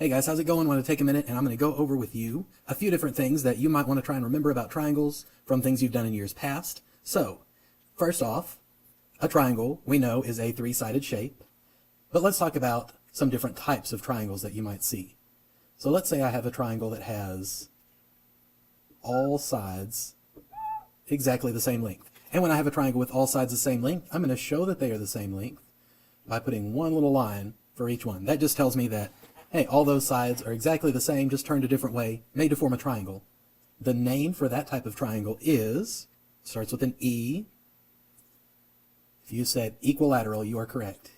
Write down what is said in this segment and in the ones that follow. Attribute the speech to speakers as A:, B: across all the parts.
A: Hey guys, how's it going? I want to take a minute and I'm going to go over with you a few different things that you might want to try and remember about triangles from things you've done in years past. So, first off, a triangle we know is a three-sided shape, but let's talk about some different types of triangles that you might see. So let's say I have a triangle that has all sides exactly the same length. And when I have a triangle with all sides the same length, I'm going to show that they are the same length by putting one little line for each one. That just tells me that, hey, all those sides are exactly the same, just turned a different way, made to form a triangle. The name for that type of triangle starts with an E. If you said equilateral, you are correct.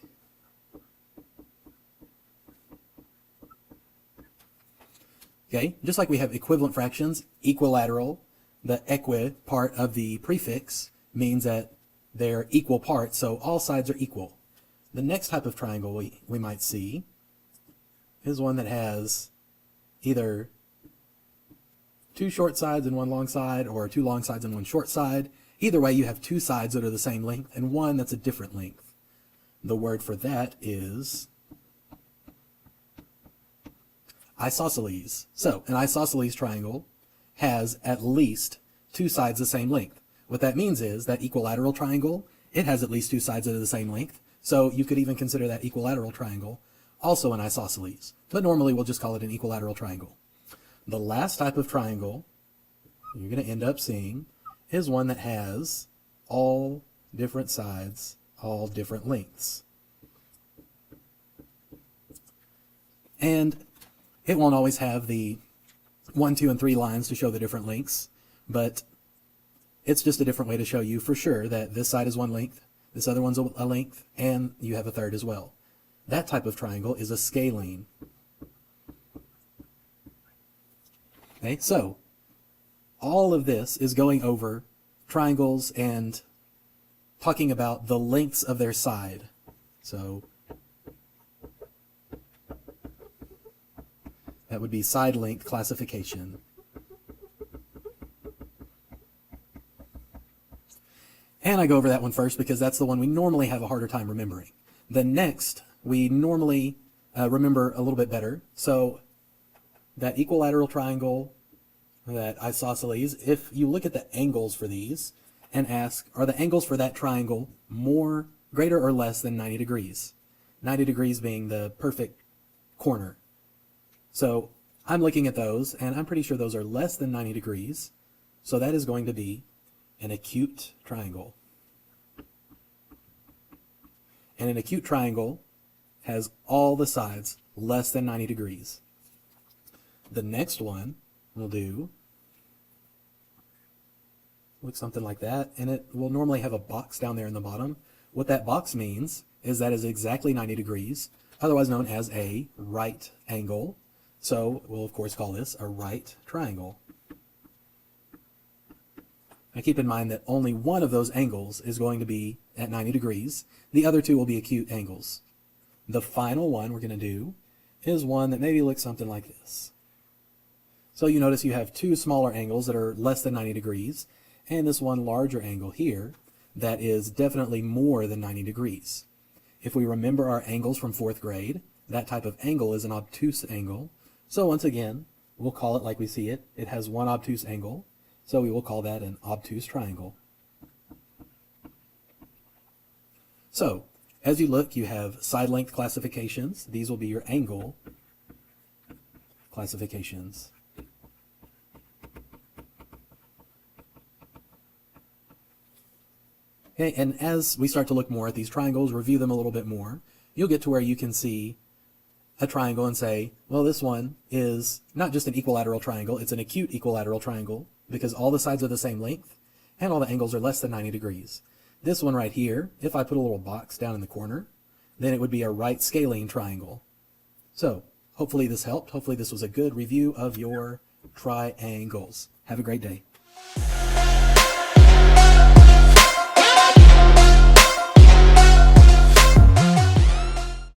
A: Okay, just like we have equivalent fractions, equilateral, the equi part of the prefix means that they're equal parts, so all sides are equal. The next type of triangle we might see is one that has either two short sides and one long side, or two long sides and one short side. Either way, you have two sides that are the same length and one that's a different length. The word for that is isosceles. So, an isosceles triangle has at least two sides the same length. What that means is that equilateral triangle, it has at least two sides that are the same length. So you could even consider that equilateral triangle also an isosceles. But normally we'll just call it an equilateral triangle. The last type of triangle you're going to end up seeing is one that has all different sides, all different lengths. And it won't always have the 1, 2, and 3 lines to show the different lengths, but it's just a different way to show you for sure that this side is one length, this other one's a length, and you have a third as well. That type of triangle is a scalene. Okay, so all of this is going over triangles and talking about the lengths of their side. So that would be side length classification. And I go over that one first because that's the one we normally have a harder time remembering. The next we normally remember a little bit better. So that equilateral triangle, that isosceles, if you look at the angles for these and ask, are the angles for that triangle greater or less than 90 degrees? 90 degrees being the perfect corner. So I'm looking at those, and I'm pretty sure those are less than 90 degrees. So that is going to be an acute triangle. And an acute triangle has all the sides less than 90 degrees. The next one will look something like that, and it will normally have a box down there in the bottom. What that box means is that is exactly 90 degrees, otherwise known as a right angle. So we'll of course call this a right triangle. Now keep in mind that only one of those angles is going to be at 90 degrees. The other two will be acute angles. The final one we're going to do is one that maybe looks something like this. So you notice you have two smaller angles that are less than 90 degrees, and this one larger angle here that is definitely more than 90 degrees. If we remember our angles from 4th grade, that type of angle is an obtuse angle. So once again, we'll call it like we see it. It has one obtuse angle, so we will call that an obtuse triangle. So, as you look, you have side length classifications. These will be your angle classifications. Okay, and as we start to look more at these triangles, review them a little bit more, you'll get to where you can see a triangle and say, well, this one is not just an equilateral triangle, it's an acute equilateral triangle because all the sides are the same length and all the angles are less than 90 degrees. This one right here, if I put a little box down in the corner, then it would be a right scalene triangle. So hopefully this helped. Hopefully this was a good review of your triangles. Have a great day.